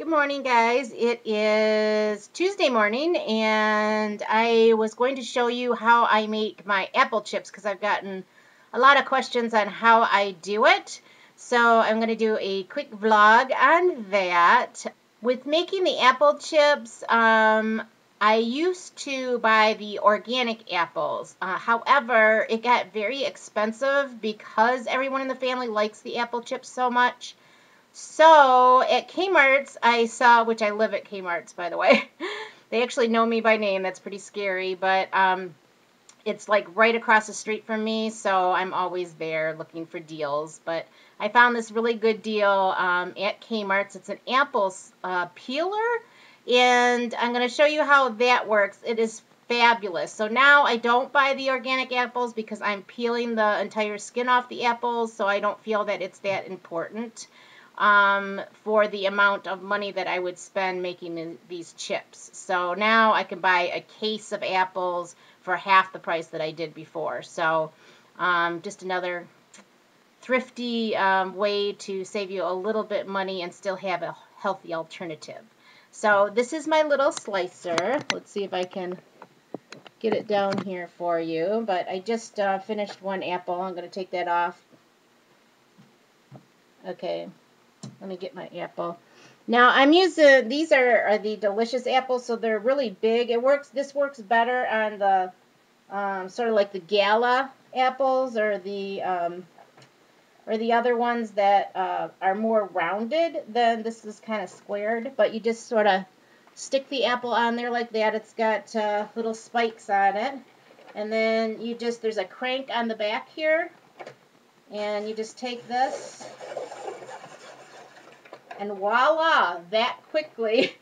Good morning, guys. It is Tuesday morning, and I was going to show you how I make my apple chips because I've gotten a lot of questions on how I do it. So I'm going to do a quick vlog on that. With making the apple chips, I used to buy the organic apples. However, it got very expensive because everyone in the family likes the apple chips so much. So at Kmart's, I saw, which I live at Kmart's, by the way. They actually know me by name. That's pretty scary, but it's like right across the street from me, so I'm always there looking for deals. But I found this really good deal at Kmart's. It's an apple peeler, and I'm going to show you how that works. It is fabulous. So now I don't buy the organic apples because I'm peeling the entire skin off the apples, so I don't feel that it's that important for the amount of money that I would spend making these chips. So now I can buy a case of apples for half the price that I did before. So just another thrifty way to save you a little bit money and still have a healthy alternative. So this is my little slicer. Let's see if I can get it down here for you. But I just finished one apple. I'm going to take that off. Okay. Let me get my apple. Now I'm using, these are the delicious apples, so they're really big. This works better on the sort of like the Gala apples or the other ones that are more rounded. Then this is kind of squared, but you just sort of stick the apple on there like that. It's got little spikes on it, and then there's a crank on the back here, and you just take this. And voila, that quickly,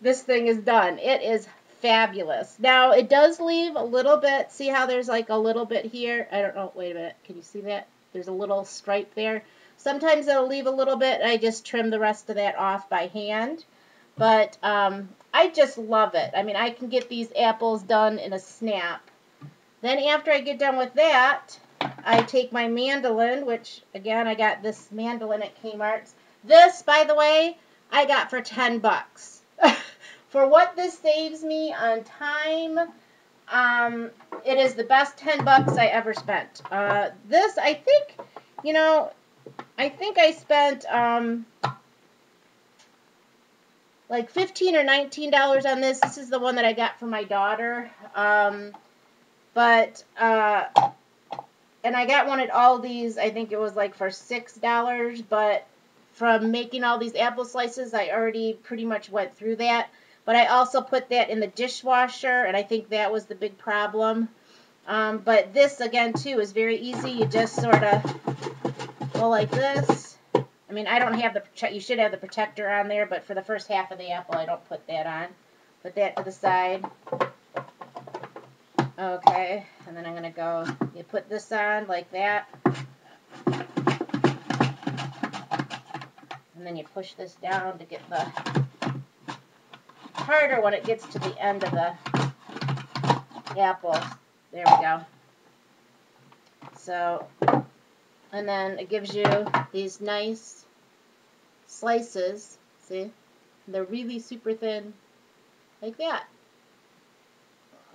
this thing is done. It is fabulous. Now, it does leave a little bit. See how there's like a little bit here? I don't know. Wait a minute. Can you see that? There's a little stripe there. Sometimes it'll leave a little bit. I just trim the rest of that off by hand. But I just love it. I mean, I can get these apples done in a snap. Then after I get done with that, I take my mandolin, which, again, I got this mandolin at Kmart's. This, by the way, I got for 10 bucks. For what this saves me on time, it is the best 10 bucks I ever spent. This, I think, I think I spent like $15 or $19 on this. This is the one that I got for my daughter. And I got one at Aldi's. I think it was like for $6, but from making all these apple slices, I already pretty much went through that. But I also put that in the dishwasher, and I think that was the big problem. But this, again, too, is very easy. You just sort of go like this. I mean, I don't have you should have the protector on there, but for the first half of the apple, I don't put that on. Put that to the side. Okay, and then I'm going to go, you put this on like that. And then you push this down to get the harder when it gets to the end of the apple. There we go. So, and then it gives you these nice slices. See? They're really super thin, like that.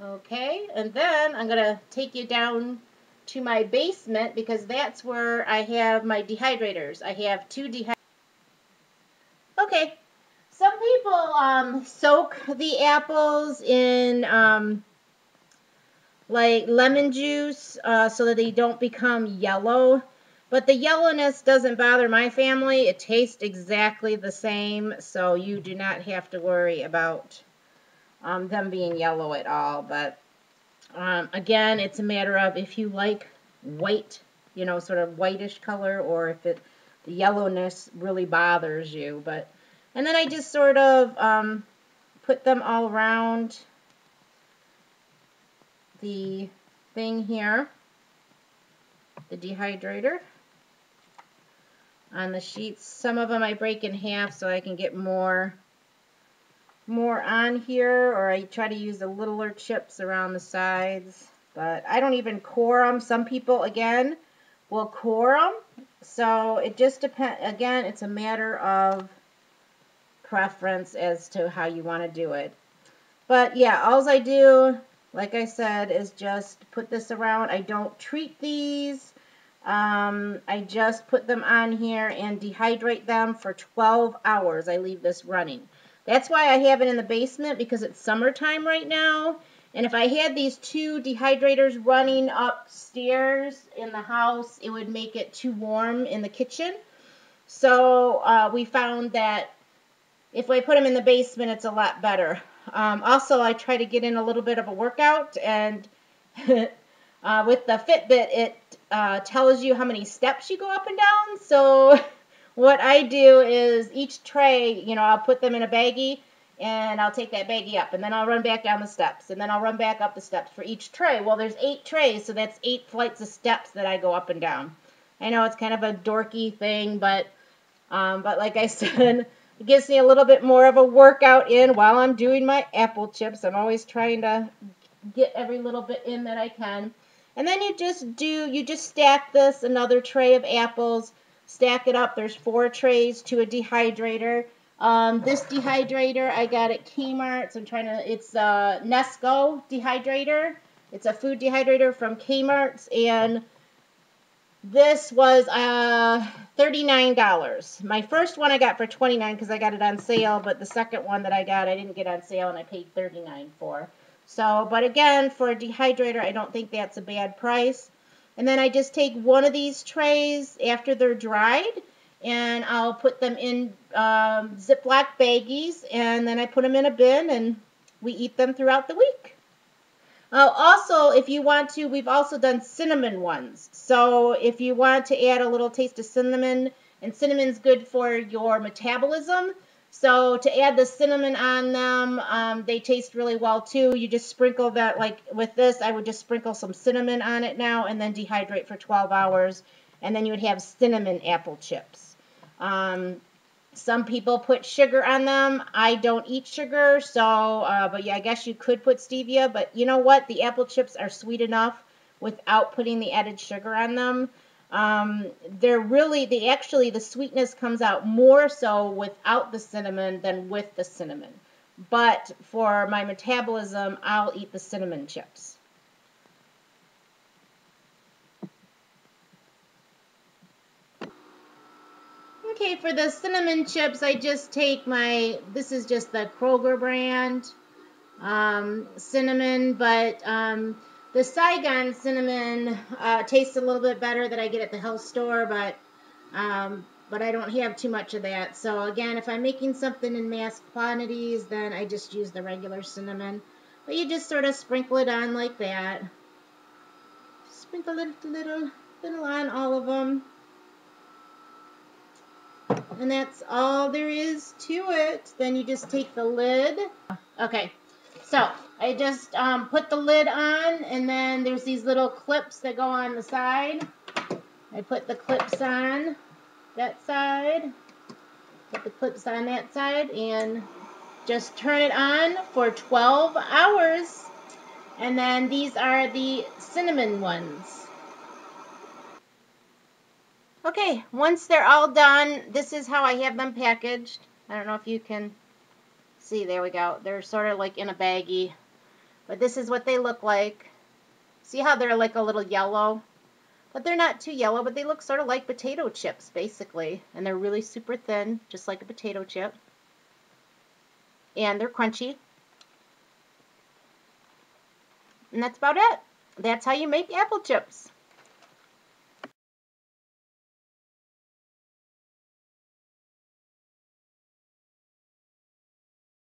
Okay, and then I'm going to take you down to my basement because that's where I have my dehydrators. I have 2 dehydrators. Okay, some people soak the apples in like lemon juice so that they don't become yellow. But the yellowness doesn't bother my family. It tastes exactly the same, so you do not have to worry about them being yellow at all. But again, it's a matter of if you like white, sort of whitish color, or if the yellowness really bothers you. And then I just sort of put them all around the thing here, the dehydrator, on the sheets. Some of them I break in half so I can get more on here, or I try to use the littler chips around the sides. But I don't even core them. Some people, again, will core them. So it just depends. Again, it's a matter of preference as to how you want to do it. But yeah, all I do, like I said, is just put this around. I don't treat these. I just put them on here and dehydrate them for 12 hours. I leave this running. That's why I have it in the basement, because it's summertime right now. And if I had these two dehydrators running upstairs in the house, it would make it too warm in the kitchen. So we found that if I put them in the basement, it's a lot better. Also, I try to get in a little bit of a workout, and with the Fitbit, it tells you how many steps you go up and down. So what I do is each tray, I'll put them in a baggie, and I'll take that baggie up, and then I'll run back down the steps, and then I'll run back up the steps for each tray. Well, there's 8 trays, so that's 8 flights of steps that I go up and down. I know it's kind of a dorky thing, but like I said, it gives me a little bit more of a workout in while I'm doing my apple chips. I'm always trying to get every little bit in that I can. And then you just stack this, another tray of apples, stack it up. There's 4 trays to a dehydrator. This dehydrator I got at Kmart. So it's a Nesco dehydrator. It's a food dehydrator from Kmart, and this was $39. My first one I got for $29 because I got it on sale, but the second one that I got I didn't get on sale, and I paid $39 for. So, but again, for a dehydrator, I don't think that's a bad price. And then I just take one of these trays after they're dried, and I'll put them in Ziploc baggies, and then I put them in a bin, and we eat them throughout the week. Also, if you want to, we've also done cinnamon ones. So if you want to add a little taste of cinnamon, and cinnamon's good for your metabolism, so to add the cinnamon on them, they taste really well too. You just sprinkle that, like with this, I would just sprinkle some cinnamon on it now, and then dehydrate for 12 hours, and then you would have cinnamon apple chips. Some people put sugar on them. I don't eat sugar, so, but yeah, I guess you could put stevia, but you know what? The apple chips are sweet enough without putting the added sugar on them. The sweetness comes out more so without the cinnamon than with the cinnamon. But for my metabolism, I'll eat the cinnamon chips. Okay, for the cinnamon chips, I just take this is just the Kroger brand cinnamon, but the Saigon cinnamon tastes a little bit better that I get at the health store, but I don't have too much of that. So again, if I'm making something in mass quantities, then I just use the regular cinnamon. But you just sort of sprinkle it on like that. Sprinkle it a little on all of them. And that's all there is to it. Then you just take the lid. Okay, so I just put the lid on, and then there's these little clips that go on the side. I put the clips on that side, put the clips on that side, and just turn it on for 12 hours. And then these are the cinnamon ones. Okay, once they're all done, this is how I have them packaged. I don't know if you can see. There we go. They're sort of like in a baggie. But this is what they look like. See how they're like a little yellow? But they're not too yellow, but they look sort of like potato chips, basically. And they're really super thin, just like a potato chip. And they're crunchy. And that's about it. That's how you make apple chips.